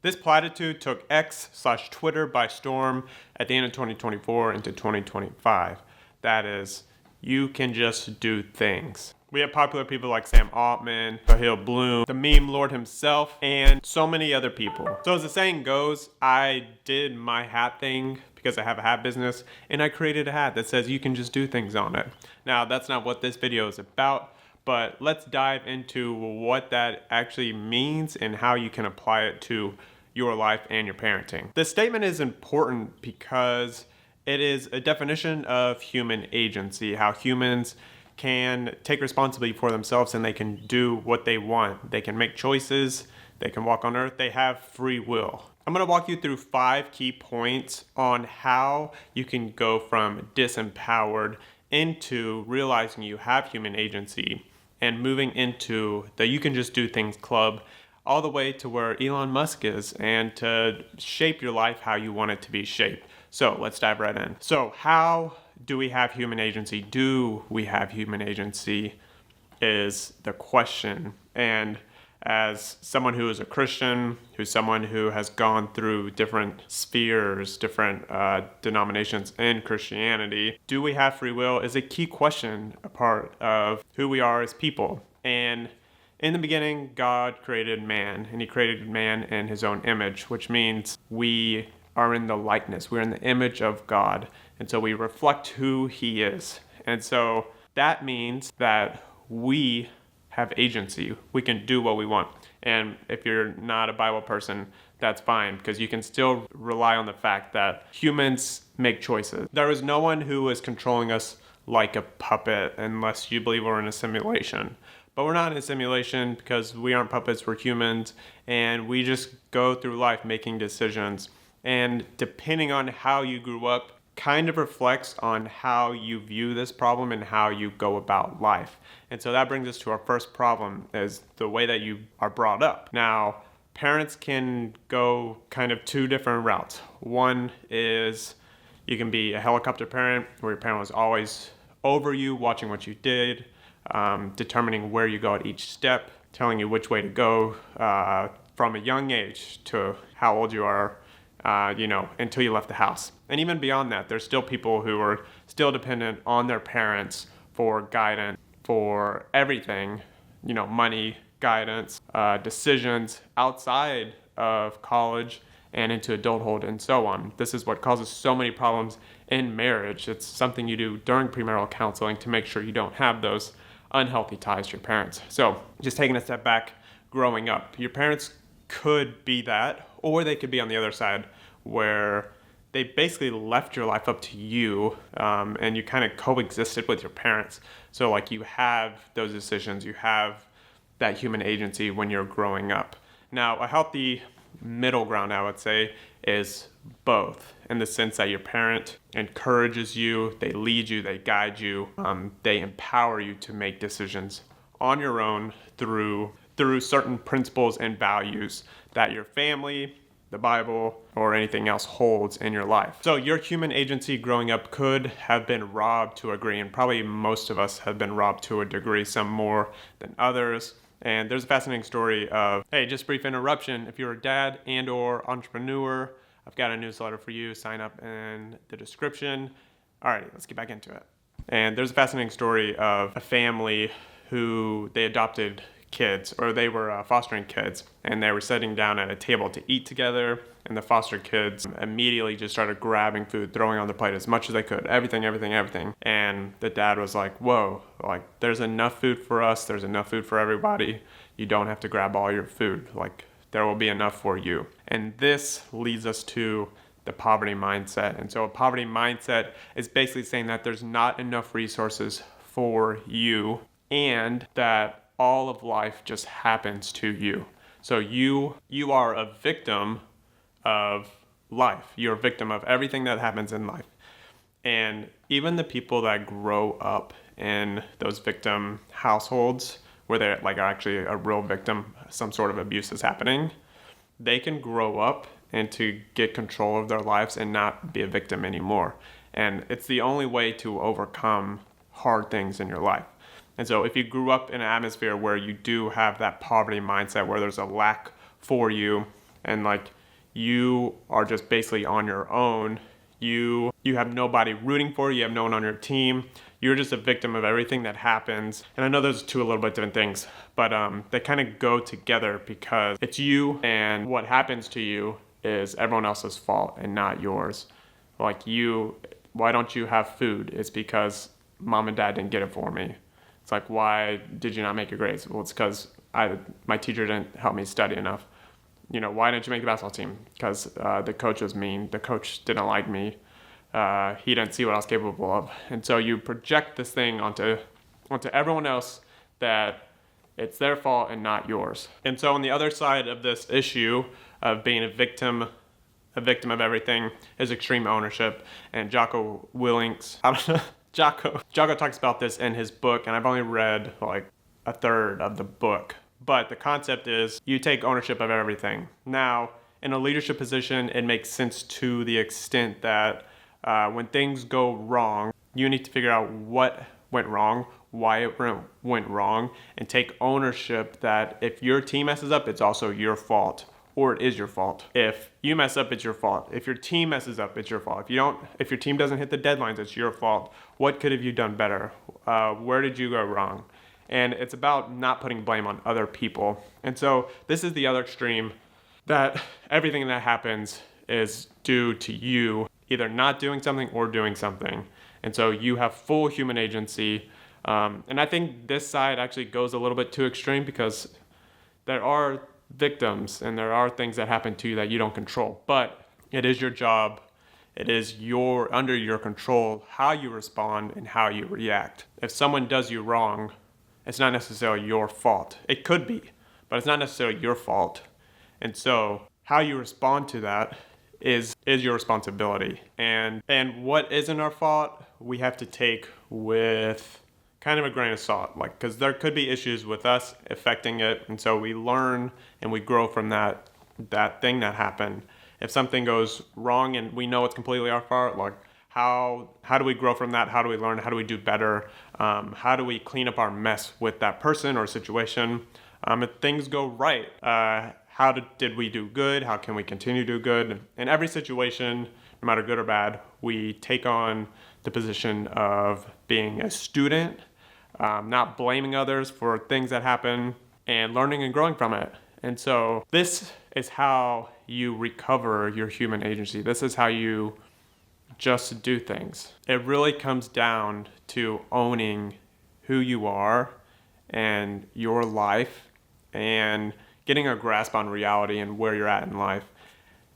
This platitude took X/Twitter by storm at the end of 2024 into 2025. That is, you can just do things. We have popular people like Sam Altman, Sahil Bloom, the meme lord himself, and so many other people. So as the saying goes, I did my hat thing because I have a hat business, and I created a hat that says you can just do things on it. Now, that's not what this video is about, but let's dive into what that actually means and how you can apply it to your life and your parenting. This statement is important because it is a definition of human agency, how humans can take responsibility for themselves and they can do what they want. They can make choices, they can walk on earth, they have free will. I'm going to walk you through 5 key points on how you can go from disempowered into realizing you have human agency and moving into the you can just do things club, all the way to where Elon Musk is, and to shape your life how you want it to be shaped. So let's dive right in. So how do we have human agency? Do we have human agency is the question. And as someone who is a Christian, who's someone who has gone through different spheres, different denominations in Christianity, do we have free will is a key question, a part of who we are as people. And in the beginning, God created man, and he created man in his own image, which means we are in the likeness. We're in the image of God. And so we reflect who he is. And so that means that we have agency. We can do what we want. And if you're not a Bible person, that's fine, because you can still rely on the fact that humans make choices. There is no one who is controlling us like a puppet unless you believe we're in a simulation. But we're not in a simulation because we aren't puppets, we're humans, and we just go through life making decisions. And depending on how you grew up, kind of reflects on how you view this problem and how you go about life. And so that brings us to our first problem, is the way that you are brought up. Now, parents can go kind of 2 different routes. One is you can be a helicopter parent, where your parent was always over you, watching what you did, determining where you go at each step, telling you which way to go from a young age to how old you are, until you left the house. And even beyond that, there's still people who are still dependent on their parents for guidance, for everything, money, guidance, decisions outside of college and into adulthood and so on. This is what causes so many problems in marriage. It's something you do during premarital counseling to make sure you don't have those unhealthy ties to your parents. So just taking a step back, growing up, your parents could be that, or they could be on the other side where they basically left your life up to you, and you kind of coexisted with your parents. So like you have those decisions, you have that human agency when you're growing up. Now, a healthy middle ground, I would say, is both, in the sense that your parent encourages you, they lead you, they guide you, they empower you to make decisions on your own through certain principles and values that your family, the Bible, or anything else holds in your life. So your human agency growing up could have been robbed to a degree, and probably most of us have been robbed to a degree, some more than others. And there's a fascinating story of, hey, just brief interruption, if you're a dad and or entrepreneur, I've got a newsletter for you, sign up in the description. All right, let's get back into it. And there's a fascinating story of a family who they adopted kids, or they were fostering kids, and they were sitting down at a table to eat together, and the foster kids immediately just started grabbing food, throwing on the plate as much as they could, everything. And the dad was like, whoa, like there's enough food for us, there's enough food for everybody, you don't have to grab all your food, like there will be enough for you. And this leads us to the poverty mindset. And so a poverty mindset is basically saying that there's not enough resources for you, and that all of life just happens to you. So you are a victim of life. You're a victim of everything that happens in life. And even the people that grow up in those victim households, where they're like are actually a real victim, some sort of abuse is happening, they can grow up and to get control of their lives and not be a victim anymore. And it's the only way to overcome hard things in your life. And so if you grew up in an atmosphere where you do have that poverty mindset, where there's a lack for you, and like you are just basically on your own. You have nobody rooting for you. You have no one on your team. You're just a victim of everything that happens. And I know those are two a little bit different things, but they kind of go together because it's you, and what happens to you is everyone else's fault and not yours. Like why don't you have food? It's because mom and dad didn't get it for me. It's like, why did you not make your grades? Well, it's because my teacher didn't help me study enough. Why didn't you make the basketball team? Because the coach was mean. The coach didn't like me. He didn't see what I was capable of. And so you project this thing onto everyone else, that it's their fault and not yours. And so on the other side of this issue of being a victim of everything is extreme ownership. And Jocko Willink's, Jocko talks about this in his book, and I've only read like a third of the book. But the concept is you take ownership of everything. Now, in a leadership position, it makes sense to the extent that when things go wrong, you need to figure out what went wrong, why it went wrong, and take ownership that if your team messes up, it's also your fault, or it is your fault. If you mess up, it's your fault. If your team messes up, it's your fault. If your team doesn't hit the deadlines, it's your fault. What could have you done better? Where did you go wrong? And it's about not putting blame on other people. And so this is the other extreme, that everything that happens is due to you either not doing something or doing something. And so you have full human agency. And I think this side actually goes a little bit too extreme, because there are victims and there are things that happen to you that you don't control. But it is your job. It is under your control how you respond and how you react. If someone does you wrong, it's not necessarily your fault. It could be, but it's not necessarily your fault. And so how you respond to that is your responsibility. And what isn't our fault, we have to take with kind of a grain of salt, because there could be issues with us affecting it. And so we learn and we grow from that thing that happened. If something goes wrong and we know it's completely our fault, how do we grow from that? How do we learn? How do we do better? How do we clean up our mess with that person or situation? If things go right, how did we do good? How can we continue to do good? In every situation, no matter good or bad, we take on the position of being a student, not blaming others for things that happen, and learning and growing from it. And so this is how you recover your human agency. This is how you just do things. It really comes down to owning who you are and your life, and getting a grasp on reality and where you're at in life,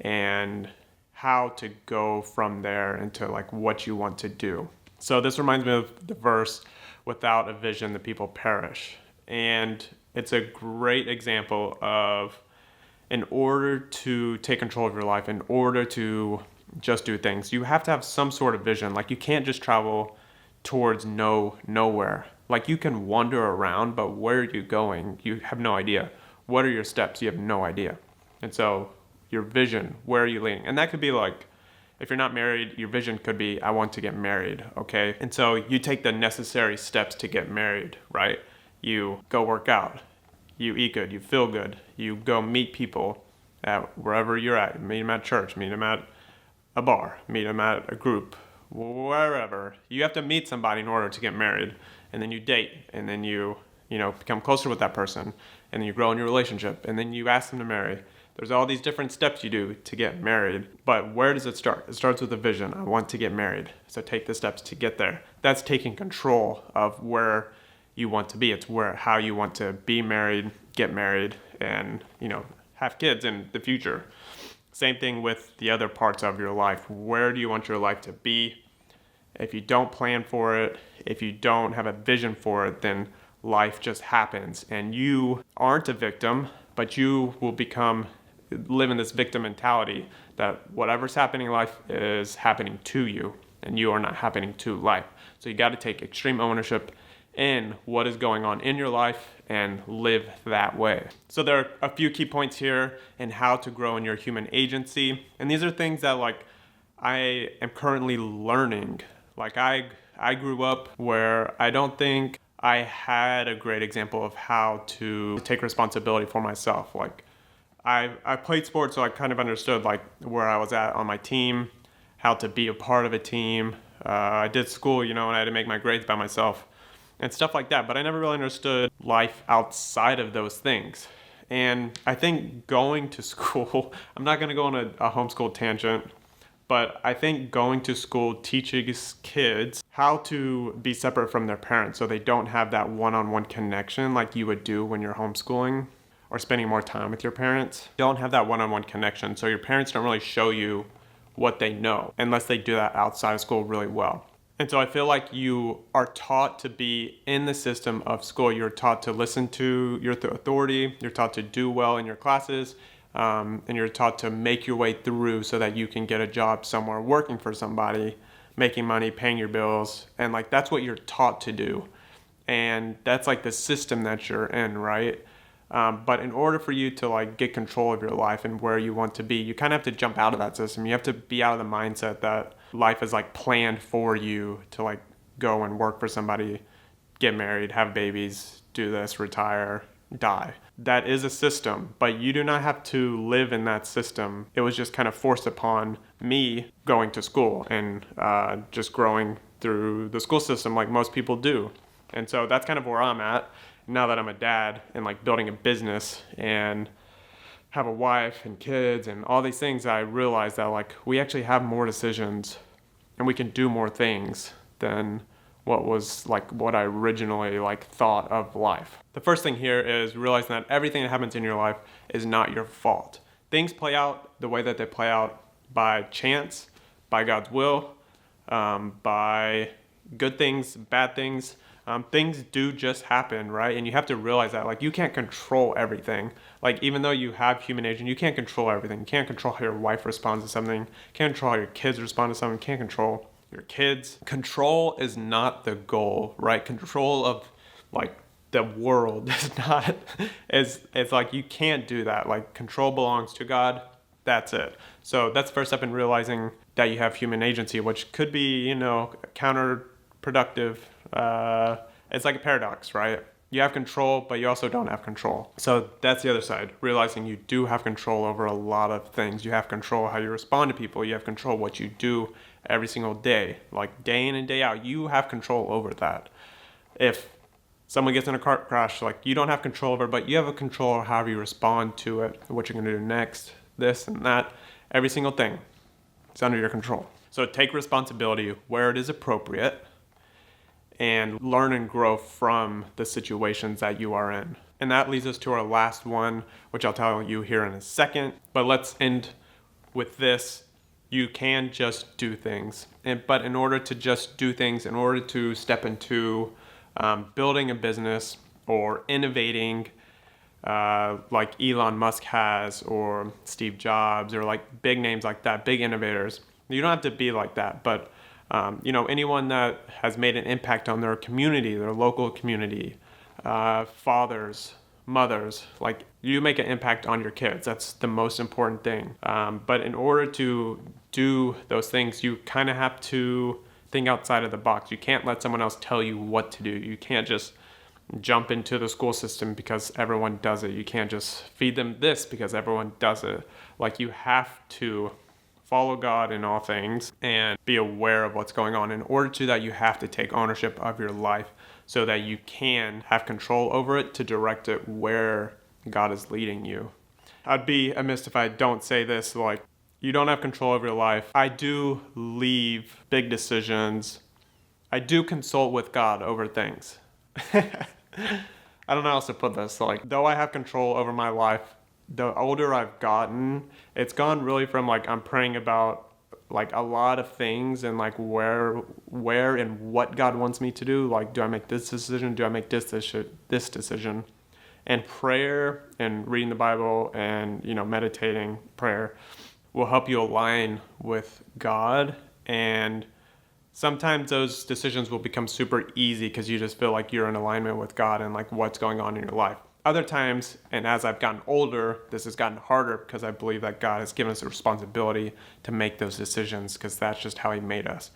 and how to go from there into what you want to do. So this reminds me of the verse, without a vision, the people perish. And it's a great example of, in order to take control of your life, in order to just do things, you have to have some sort of vision. You can't just travel towards nowhere. You can wander around, but where are you going? You have no idea. What are your steps? You have no idea. And so your vision, where are you leading? And that could be if you're not married, your vision could be, I want to get married, okay? And so you take the necessary steps to get married, right? You go work out, you eat good, you feel good, you go meet people at wherever you're at. Meet them at church, meet them at a bar, meet them at a group, wherever. You have to meet somebody in order to get married. And then you date, and then you become closer with that person, and then you grow in your relationship, and then you ask them to marry. There's all these different steps you do to get married, but where does it start? It starts with a vision. I want to get married, so take the steps to get there. That's taking control of where you want to be. It's how you want to be married, get married, and have kids in the future. Same thing with the other parts of your life. Where do you want your life to be? If you don't plan for it, if you don't have a vision for it, then life just happens, and you aren't a victim, but you will live in this victim mentality that whatever's happening in life is happening to you, and you are not happening to life. So you got to take extreme ownership in what is going on in your life and live that way. So there are a few key points here in how to grow in your human agency, and these are things that I am currently learning. I grew up where I don't think I had a great example of how to take responsibility for myself. I played sports, so I kind of understood like where I was at on my team, how to be a part of a team. I did school, and I had to make my grades by myself and stuff like that. But I never really understood life outside of those things. And I think going to school, I'm not going to go on a homeschool tangent, but I think going to school teaches kids how to be separate from their parents so they don't have that one-on-one connection like you would do when you're homeschooling or spending more time with your parents. Don't have that one-on-one connection, so your parents don't really show you what they know unless they do that outside of school really well. And so I feel like you are taught to be in the system of school. You're taught to listen to your authority. You're taught to do well in your classes. And you're taught to make your way through so that you can get a job somewhere working for somebody, making money, paying your bills. And like that's what you're taught to do. And that's like the system that you're in, right? But in order for you to like get control of your life and where you want to be, you kind of have to jump out of that system. You have to be out of the mindset that life is like planned for you to like go and work for somebody, get married, have babies, do this, retire, die. That is a system, but you do not have to live in that system. It was just kind of forced upon me going to school and just growing through the school system like most people do. And so that's kind of where I'm at now that I'm a dad and like building a business and have a wife and kids and all these things. I realized that like we actually have more decisions and we can do more things than what I originally like thought of life. The first thing here is realizing that everything that happens in your life is not your fault. Things play out the way that they play out by chance, by God's will, by good things, bad things. Things do just happen, right? And you have to realize that like you can't control everything. Like even though you have human agent, you can't control everything. You can't control how your wife responds to something. You can't control how your kids respond to something. You can't control your kids. Control is not the goal, right? Control of like the world is not, it's like you can't do that. Like control belongs to God. That's it. So that's the first step in realizing that you have human agency, which could be, counterproductive. It's like a paradox, right? You have control, but you also don't have control. So that's the other side, realizing you do have control over a lot of things. You have control how you respond to people. You have control what you do every single day, like day in and day out. You have control over that. If someone gets in a car crash, like you don't have control over it, but you have a control over how you respond to it, what you're going to do next, this and that. Every single thing is under your control. So take responsibility where it is appropriate and learn and grow from the situations that you are in. And that leads us to our last one, which I'll tell you here in a second. But let's end with this. You can just do things. But in order to just do things, in order to step into building a business or innovating like Elon Musk has, or Steve Jobs, or like big names like that, big innovators, you don't have to be like that. But anyone that has made an impact on their community, their local community, fathers, mothers, like you make an impact on your kids. That's the most important thing. But in order to do those things, you kind of have to think outside of the box. You can't let someone else tell you what to do. You can't just jump into the school system because everyone does it. You can't just feed them this because everyone does it. Like you have to follow God in all things and be aware of what's going on. In order to that, you have to take ownership of your life so that you can have control over it to direct it where God is leading you. I'd be amiss if I don't say this, like, you don't have control over your life. I do leave big decisions. I do consult with God over things. I don't know how else to put this. Like, though I have control over my life, the older I've gotten, it's gone really from like I'm praying about like a lot of things and like where and what God wants me to do. Like, do I make this decision? Do I make this decision? And prayer and reading the Bible and meditating prayer will help you align with God. And sometimes those decisions will become super easy because you just feel like you're in alignment with God and like what's going on in your life. Other times, and as I've gotten older, this has gotten harder because I believe that God has given us a responsibility to make those decisions because that's just how He made us.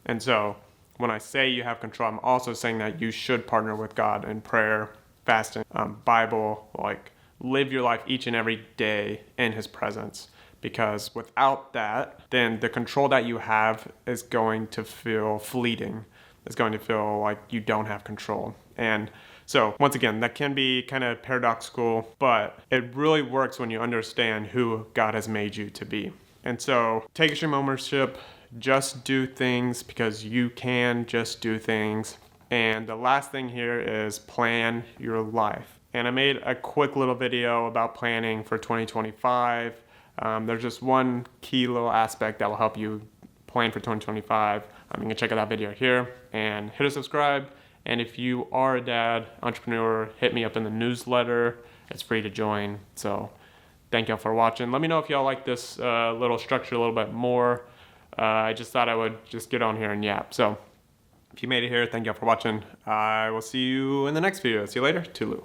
And so when I say you have control, I'm also saying that you should partner with God in prayer, fasting, Bible, like live your life each and every day in his presence. Because without that, then the control that you have is going to feel fleeting. It's going to feel like you don't have control. And so once again, that can be kind of paradoxical, but it really works when you understand who God has made you to be. And so take extreme ownership, just do things because you can just do things. And the last thing here is plan your life. And I made a quick little video about planning for 2025. There's just one key little aspect that will help you plan for 2025. You can check out that video here and hit a subscribe. And if you are a dad, entrepreneur, hit me up in the newsletter. It's free to join. So thank y'all for watching. Let me know if y'all like this little structure a little bit more. I just thought I would just get on here and yap. So if you made it here, thank y'all for watching. I will see you in the next video. See you later. Toodaloo.